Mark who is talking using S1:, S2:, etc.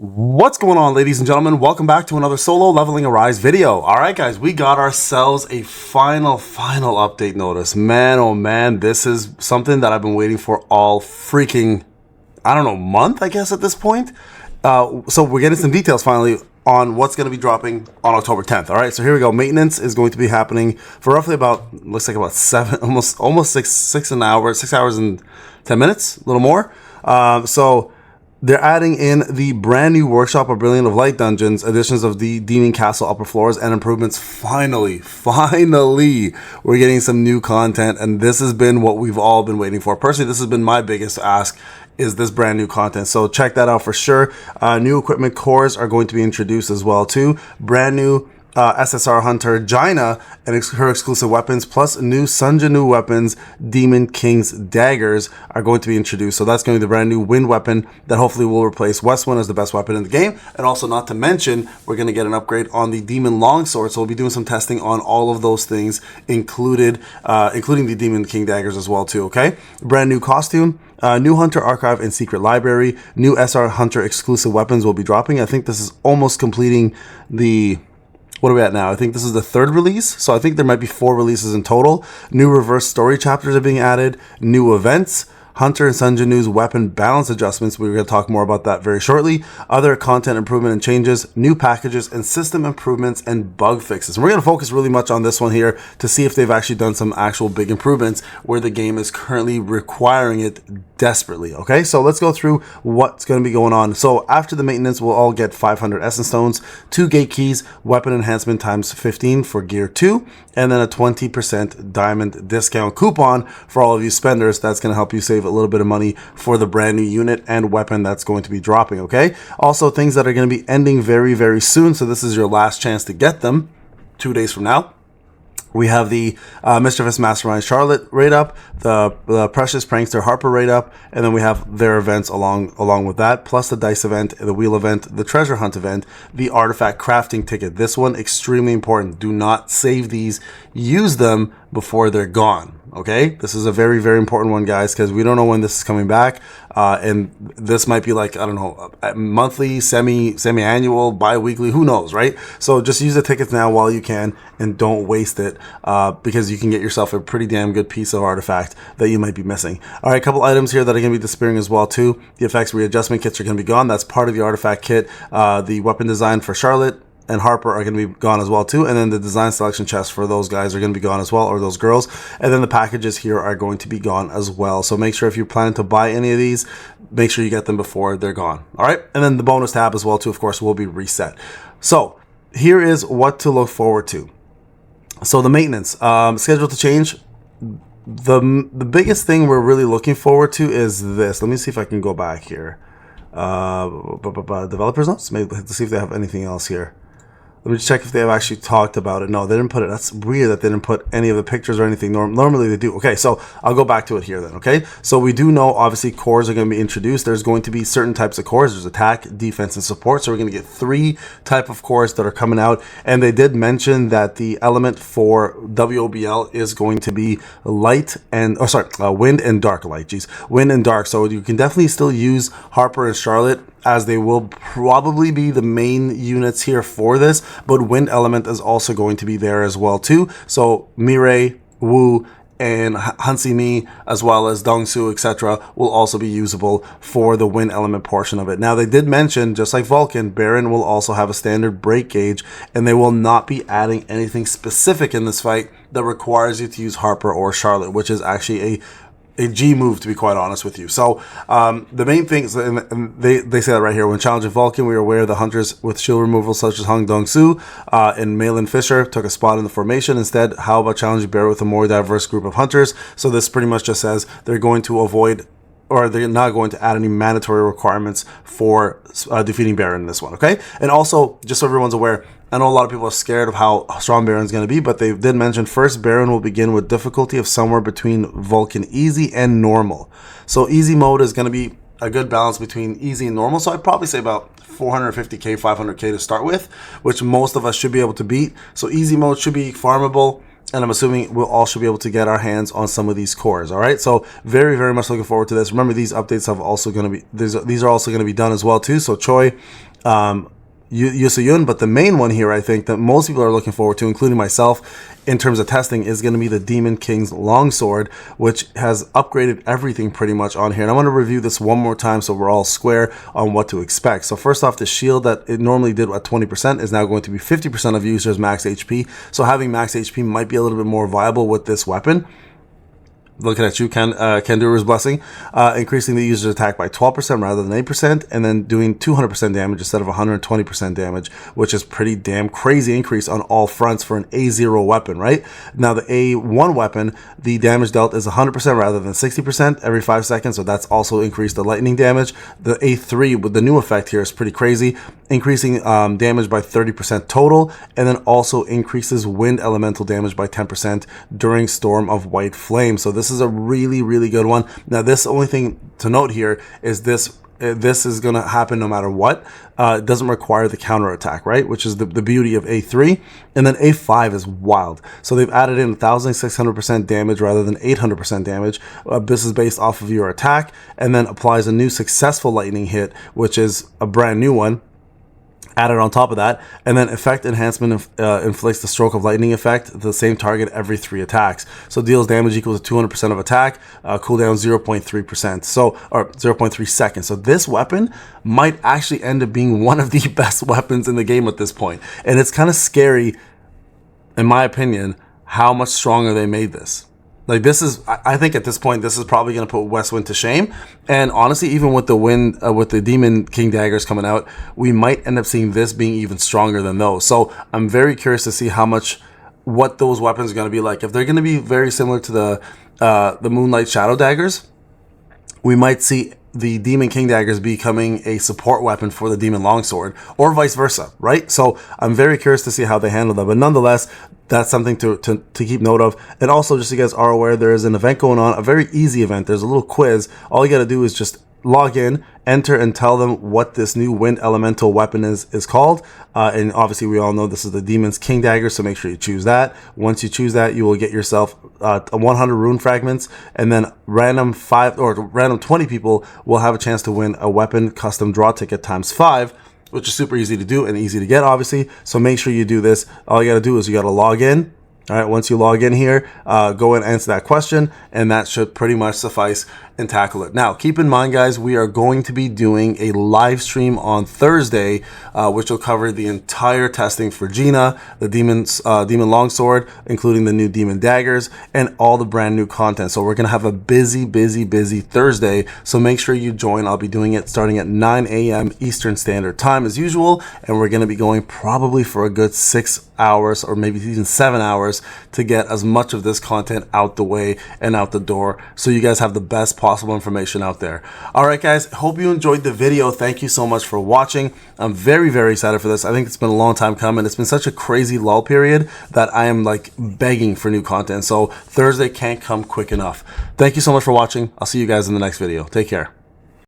S1: What's going on, ladies and gentlemen? Welcome back to another solo leveling arise video. All right, guys, we got ourselves a final update notice. Man, oh man, this is something that I've been waiting for all freaking, I don't know, month, I guess, at this point. So we're getting some details finally on what's going to be dropping on October 10th. All right, so here we go. Maintenance is going to be happening for roughly about, looks like about almost six hours and 10 minutes, a little more. So they're adding in the brand new Workshop of Brilliant of Light dungeons, additions of the Demon Castle upper floors, and improvements. Finally, we're getting some new content, and this has been what we've all been waiting for. Personally, this has been my biggest ask, is this brand new content. So check that out for sure. New equipment cores are going to be introduced as well too. Brand new SSR Hunter GINA and her exclusive weapons, plus new Sunjanu weapons, Demon King's daggers, are going to be introduced. So that's going to be the brand new wind weapon that hopefully will replace Westwind as the best weapon in the game. And also, not to mention, we're going to get an upgrade on the Demon Longsword. So we'll be doing some testing on all of those things, including the Demon King daggers as well too. Okay, brand new costume. New Hunter Archive and Secret Library. New SR Hunter exclusive weapons will be dropping. I think this is almost completing the... What are we at now? I think this is the third release, so I think there might be 4 releases in total. New reverse story chapters are being added. New events. Hunter and Sunjanu's weapon balance adjustments. We're going to talk more about that very shortly. Other content improvement and changes, new packages, and system improvements and bug fixes. And we're going to focus really much on this one here to see if they've actually done some actual big improvements where the game is currently requiring it desperately. Okay, so let's go through what's going to be going on. So after the maintenance, we'll all get 500 Essence Stones, 2 Gate Keys, weapon enhancement times 15 for Gear 2, and then a 20% diamond discount coupon for all of you spenders. That's going to help you save a little bit of money for the brand new unit and weapon that's going to be dropping. Okay, also things that are going to be ending very soon, so this is your last chance to get them 2 days from now. We have the Mischievous Mastermind Charlotte raid up, the Precious Prankster Harper raid up, and then we have their events along with that, plus the dice event, the wheel event, the treasure hunt event, the artifact crafting ticket. This one extremely important. Do not save these. Use them before they're gone. Okay, this is a very important one, guys, because we don't know when this is coming back, and this might be like, I don't know, monthly, semi-annual, bi-weekly, who knows, right? So just use the tickets now while you can, and don't waste it, because you can get yourself a pretty damn good piece of artifact that you might be missing. All right, a couple items here that are going to be disappearing as well too. The effects readjustment kits are going to be gone. That's part of the artifact kit. The weapon design for Charlotte and Harper are going to be gone as well too, and then the design selection chests for those guys are going to be gone as well, or those girls, and then the packages here are going to be gone as well. So make sure if you're planning to buy any of these, make sure you get them before they're gone. All right, and then the bonus tab as well too, of course, will be reset. So here is what to look forward to. So the maintenance scheduled to change. The biggest thing we're really looking forward to is this. Let me see if I can go back here. Developers notes. Maybe let's see if they have anything else here. Let me check if they have actually talked about it. No, they didn't put it. That's weird that they didn't put any of the pictures or anything. Normally they do. Okay, so I'll go back to it here then, okay? So we do know, obviously, cores are going to be introduced. There's going to be certain types of cores. There's attack, defense, and support. So we're going to get 3 type of cores that are coming out. And they did mention that the element for WOBL is going to be wind and dark light. Wind and dark. So you can definitely still use Harper and Charlotte, as they will probably be the main units here for this, but wind element is also going to be there as well too. So Mireille, Wu, and Hansi Mi, as well as Dongsu, etc., will also be usable for the wind element portion of it. Now, they did mention, just like Vulcan, Baran will also have a standard break gauge, and they will not be adding anything specific in this fight that requires you to use Harper or Charlotte, which is actually a G move, to be quite honest with you. So the main things, and they say that right here, when challenging Vulcan, we are aware the hunters with shield removal such as Hung Dong-Soo and Meilin Fisher took a spot in the formation. Instead, how about challenging Bear with a more diverse group of hunters? So this pretty much just says they're going to avoid, or they're not going to add any mandatory requirements for defeating Baran in this one, okay? And also, just so everyone's aware, I know a lot of people are scared of how strong Baran's going to be, but they did mention first Baran will begin with difficulty of somewhere between Vulcan easy and normal. So easy mode is going to be a good balance between easy and normal. So I'd probably say about 450k, 500k to start with, which most of us should be able to beat. So easy mode should be farmable. And I'm assuming we'll all should be able to get our hands on some of these cores. All right, so very much looking forward to this. Remember, these updates have also going to be these are also going to be done as well too. So Choi Yusuyun, but the main one here I think that most people are looking forward to, including myself, in terms of testing, is going to be the Demon King's Longsword, which has upgraded everything pretty much on here. And I want to review this one more time so we're all square on what to expect. So first off, the shield that it normally did at 20% is now going to be 50% of users' max HP. So having max HP might be a little bit more viable with this weapon. Looking at you, Kanduru's Blessing, increasing the user's attack by 12% rather than 8%, and then doing 200% damage instead of 120% damage, which is pretty damn crazy increase on all fronts for an A0 weapon, right? Now the A1 weapon, the damage dealt is 100% rather than 60% every 5 seconds, so that's also increased the lightning damage. The A3 with the new effect here is pretty crazy, increasing damage by 30% total, and then also increases wind elemental damage by 10% during Storm of White Flame. So this is a really, really good one. Now, this only thing to note here is this is going to happen no matter what. It doesn't require the counter attack, right? Which is the beauty of A3. And then A5 is wild. So they've added in 1,600% damage rather than 800% damage. This is based off of your attack, and then applies a new successful lightning hit, which is a brand new one added on top of that, and then effect enhancement inflicts the stroke of lightning effect, the same target every 3 attacks. So deals damage equal to 200% of attack, cooldown 0.3%, so, or 0.3 seconds. So this weapon might actually end up being one of the best weapons in the game at this point. And it's kind of scary, in my opinion, how much stronger they made this. Like, this is, I think at this point, this is probably going to put Westwind to shame. And honestly, even with the with the Demon King daggers coming out, we might end up seeing this being even stronger than those. So I'm very curious to see what those weapons are going to be like. If they're going to be very similar to the Moonlight Shadow daggers, we might see the Demon King daggers becoming a support weapon for the Demon Longsword, or vice versa, right? So I'm very curious to see how they handle that. But nonetheless, that's something to keep note of. And also, just so you guys are aware, there is an event going on, a very easy event. There's a little quiz. All you got to do is just log in, enter, and tell them what this new wind elemental weapon is called. And obviously, we all know this is the Demon's King dagger, so make sure you choose that. Once you choose that, you will get yourself 100 rune fragments, and then random 20 people will have a chance to win a weapon custom draw ticket ×5, which is super easy to do and easy to get, obviously. So make sure you do this. All you got to do is you got to log in. All right, once you log in here, go and answer that question, and that should pretty much suffice and tackle it. Now, keep in mind, guys, we are going to be doing a live stream on Thursday, which will cover the entire testing for GINA, the Demon Longsword, including the new Demon Daggers, and all the brand new content. So we're going to have a busy Thursday, so make sure you join. I'll be doing it starting at 9 a.m. Eastern Standard Time as usual, and we're going to be going probably for a good 6 hours or maybe even 7 hours to get as much of this content out the way and out the door, so you guys have the best possible information out there. All right, guys, hope you enjoyed the video. Thank you so much for watching. I'm very excited for this. I think it's been a long time coming. It's been such a crazy lull period that I am like begging for new content, so Thursday can't come quick enough. Thank you so much for watching. I'll see you guys in the next video. Take care.